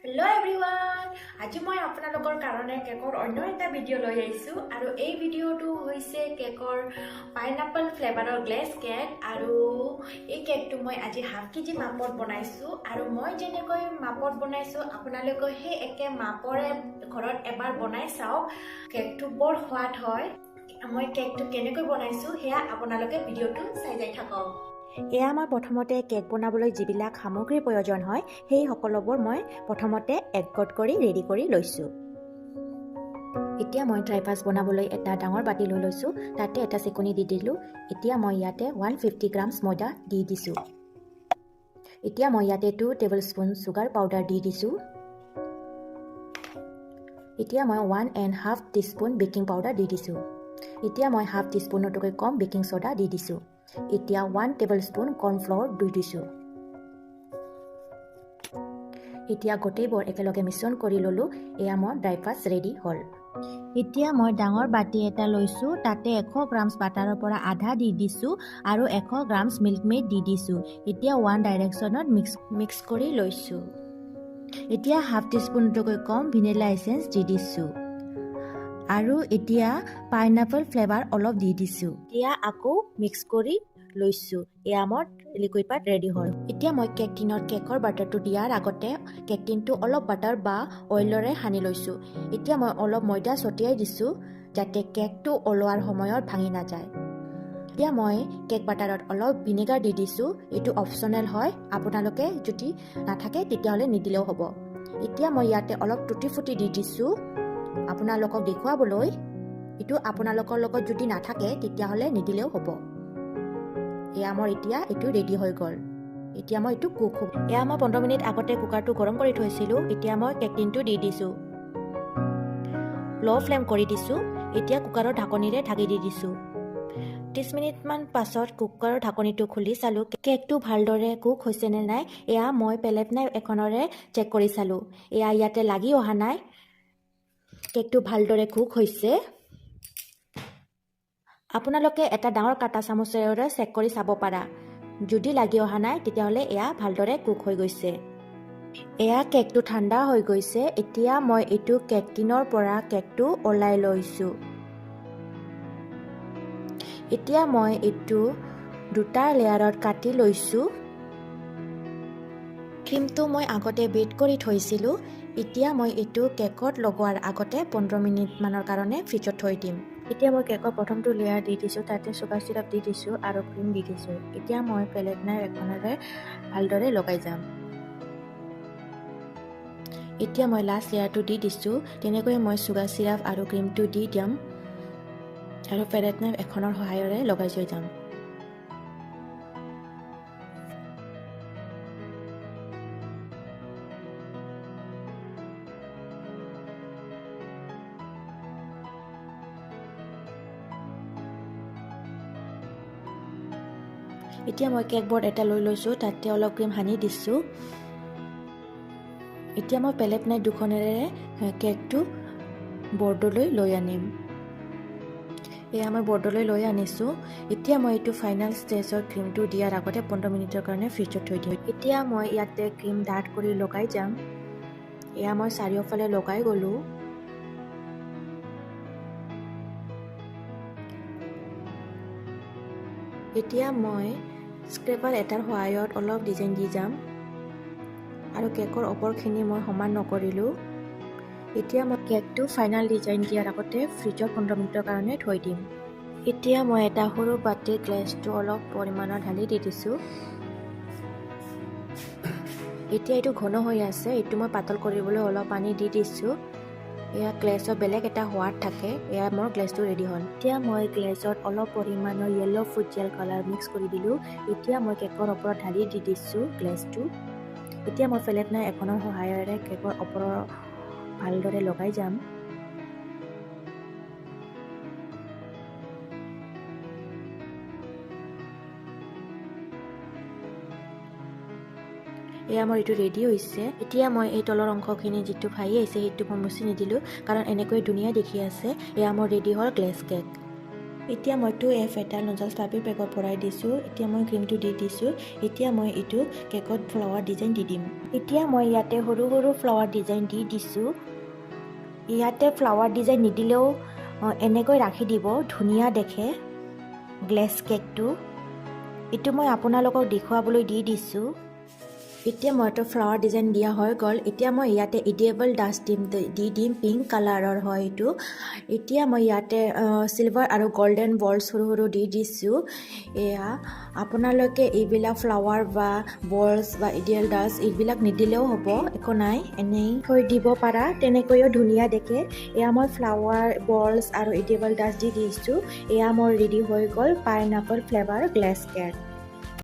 Hello everyone! আজি মই আপোনালোকৰ কাৰণে কেকৰ অন্য এটা ভিডিঅ' লৈ আহিছো আৰু এই ভিডিঅ'টো হৈছে কেকৰ পাইনাপল ফ্লেভাৰৰ গ্লেছ কেক আৰু এই কেকটো মই আজি হাফ কেজি মাপত বনাইছো আৰু মই যেনেকৈ মাপত বনাইছো আপোনালোকে সেই একে মাপৰে ঘৰত এবাৰ বনাই চাওক কেকটো বৰ সোৱাদ হয় মই কেকটো কেনেকৈ বনাইছো হেয়া আপোনালোকে ভিডিঅ'টো চাই যাই থাকক এয়া মই প্ৰথমতে কেক বনাবলৈ যিবিলাক সামগ্ৰীৰ প্ৰয়োজন হয় সেই সকলোবোৰ মই প্ৰথমতে একগোট কৰি ৰেডি কৰি লৈছো এতিয়া মই ড্ৰাই পাছ বনাবলৈ এটা ডাঙৰ বাটি লৈ লৈছো তাতে এটা চিকনি দি দিলো এতিয়া মই ইয়াতে 150 গ্ৰাম ময়দা দি দিছো এতিয়া মই ইয়াতে 2 টেবলস্পুন সুগাৰ পাউডাৰ দি দিছো এতিয়া মই 1.5 টিস্পুন বেকিং পাউডাৰ দি দিছো এতিয়া মই হাফ টিস্পুনতকৈ কম বেকিং সোডা দি দিছো এতিয়া 1 টেবলস্পুন কৰ্ন ফ্লোৰ দি দিছো এতিয়া গোটেইবোৰ একেলগে মিশ্ৰণ কৰি ললো এয়া মোৰ ড্ৰাই পাছ ৰেডি হ'ল এতিয়া মই ডাঙৰ বাটি এটা লৈছো তাতে 100 গ্ৰাম বাটাৰৰ পৰা আধা দি দিছো আৰু 100 গ্ৰাম মিল্ক মেড দি দিছো এতিয়া ওৱান ডাইৰেকচনত মিক্স কৰি লৈছো এতিয়া হাফ টিস্পুনতকৈ কম ভেনিলা এসেন্স দি দিছো আৰু এতিয়া পাইনাপল ফ্লেভাৰ অলপ দি দিছো এতিয়া আকৌ মিক্স কৰি লৈছো এয়া মোৰ লিকুইড পাৰ্ট ৰেডি হ'ল এতিয়া মই কেক টিনত কেকৰ বাটাৰটো দিয়াৰ আগতে কেক টিনটো অলপ বাটাৰ বা অইলৰে সানি লৈছো এতিয়া মই অলপ ময়দা ছটিয়াই দিছো যাতে কেকটো ওলোৱাৰ সময়ত ভাঙি নাযায় এতিয়া মই কেক বাটাৰত অলপ ভিনেগাৰ দি দিছো এটো অপচনেল হয় আপোনালোকে যদি নাথাকে তেতিয়াহলে নিদিলেও হ'ব এতিয়া মই ইয়াতে অলপ টুটি ফুটি দি দিছো আপোনালোকক দেখুৱাবলৈ এটো আপোনালোকৰ লগত যদি নাথাকে তেতিয়াহলে নিদিলেও হ'ব এয়া মোৰ এতিয়া এটো ৰেডি হৈ গল এতিয়া মই এটো কুক হ'ব এয়া মই 15 মিনিট আগতে কুকাৰটো গৰম কৰি থৈছিলো এতিয়া মই কেক টিনটো দি দিছো লো ফ্লেম কৰি দিছো এতিয়া কুকাৰৰ ঢাকনিৰে ঢাকি দি দিছো 30 মিনিট মান পাছত কুকাৰৰ ঢাকনিটো খুলি চালো কেকটো ভালদৰে কুক হৈছে নে নাই এয়া মই পেলেট নাইফ এখনৰে চেক কৰি চালো এয়া ইয়াতে লাগি অহা নাই কেকটো ভালদৰে কুক হৈছে আপোনালোকে এটা ডাঙৰ কাটা চামুচেৰে চেক কৰি চাব পাৰা যদি লাগি অহা নাই তেতিয়াহলে এয়া ভালদৰে কুক হৈ গৈছে এয়া কেকটো ঠাণ্ডা হৈ গৈছে এতিয়া মই এটো কেক টিনৰ পৰা কেকটো ওলাই লৈছো এতিয়া মই এটো দুটা লেয়াৰত কাটি লৈছো ক্ৰীমটো মই আগতে বেট কৰি থৈছিলো এতিয়া মই এটো কেকত লগোৱাৰ আগতে 15 মিনিট মানৰ কাৰণে ফ্ৰিজত থৈ দিম এতিয়া মই কেকৰ প্ৰথমটো লেয়াৰ দি দিছো তাতে সুগাৰ সিৰাপ দি দিছো আৰু ক্ৰীম দি দিছো এতিয়া মই পেলেট নাইফ এখনেৰে ভালদৰে লগাই যাম এতিয়া মই লাষ্ট লেয়াৰটো দি দিছো তেনেকৈ মই সুগাৰ সিৰাপ আৰু ক্ৰীমটো দি দিম আৰু পেলেট নাইফ এখনৰ সহায়ৰে লগাই লৈ যাম এতিয়া মই কেক বৰ্ড এটা লৈ লৈছো তাতে অলপ ক্ৰীম সানি দিছো এতিয়া মই পেলেট নাইফ দুখনেৰে কেকটো বৰ্ডলৈ লৈ আনিম এয়া মই বৰ্ডলৈ লৈ আনিছো এতিয়া মই এটো ফাইনাল ষ্টেজৰ ক্ৰীমটো দিয়াৰ আগতে 15 মিনিটৰ কাৰণে ফ্ৰিজত থৈ দিম এতিয়া মই ইয়াতে ক্ৰীম ডাঠ কৰি লগাই যাম এয়া মই চাৰিওফালে লগাই গলো এতিয়া মই স্ক্ৰেপাৰ এটাৰ সহায়ত অলপ ডিজাইন দি যাম আৰু কেকৰ ওপৰখিনি মই সমান নকৰিলো এতিয়া মই কেকটো ফাইনাল ডিজাইন দিয়াৰ আগতে ফ্ৰিজত 15 মিনিটৰ কাৰণে থৈ দিম এতিয়া মই এটা সৰু বাটিৰ গ্লাছটো অলপ পৰিমাণৰ ঢালি দি দিছো এতিয়া এটো ঘন হৈ আছে এটো মই পাতল কৰিবলৈ অলপ পানী দি দিছো এয়া গ্লাছৰ বেলেগ এটা সোৱাদ থাকে এয়া মোৰ গ্লাছটো ৰেডি হ'ল এতিয়া মই গ্লাছত অলপ পৰিমাণৰ yellow food gel colour mix কৰি দিলো এতিয়া মই কেকৰ ওপৰত ঢালি দি দিছো গ্লাছটো এতিয়া মই পেলেট নাইফ এখনৰ সহায়ৰে কেকৰ ওপৰত ভালদৰে লগাই যাম এয়া মোৰ এটো ৰেডি হৈছে এতিয়া মই এই তলৰ অংশখিনি যেটো ভাই আছে সেইটো মই মুছি নিদিলো কাৰণ এনেকৈ ধুনীয়া দেখি আছে এয়া মোৰ ৰেডি হ'ল গ্লেছ কেক এতিয়া মই 2F এটা নজল ফ্লাফি বেগত ভৰাই দিছোঁ। এতিয়া মই ক্ৰীমটো দি দিছোঁ। এতিয়া মই এইটো কেকত ফ্লাৱাৰ ডিজাইন দি দিম। এতিয়া মই ইয়াতে সৰু সৰু ফ্লাৱাৰ ডিজাইন দি দিছোঁ। ইয়াতে ফ্লাৱাৰ ডিজাইন নিদিলেও এনেকৈ ৰাখি দিব, ধুনীয়া দেখে গ্লেছ কেকটো। এইটো মই আপোনালোকক দেখুৱাবলৈ দি দিছোঁ। এতিয়া মই এইটো ফ্লাৱাৰ ডিজাইন দিয়া হৈ গ'ল। এতিয়া মই ইয়াতে ইডিয়েবল ডাষ্ট দি দিম, পিংক কালাৰৰ হয় এইটো। এতিয়া মই ইয়াতে চিলভাৰ আৰু গল্ডেন বলছ সৰু সৰু দি দিছোঁ। এয়া আপোনালোকে এইবিলাক ফ্লাৱাৰ বা বলছ বা ইডিয়েল ডাষ্ট এইবিলাক নিদিলেও হ'ব, একো নাই, এনেই থৈ দিব পাৰা, তেনেকৈও ধুনীয়া দেখে। এয়া মই ফ্লাৱাৰ বলছ আৰু ইডিয়েবল ডাষ্ট দি দিছোঁ। এয়া মোৰ ৰেডি হৈ গ'ল পাইনাপল ফ্লেভাৰ গ্লেছ কেক।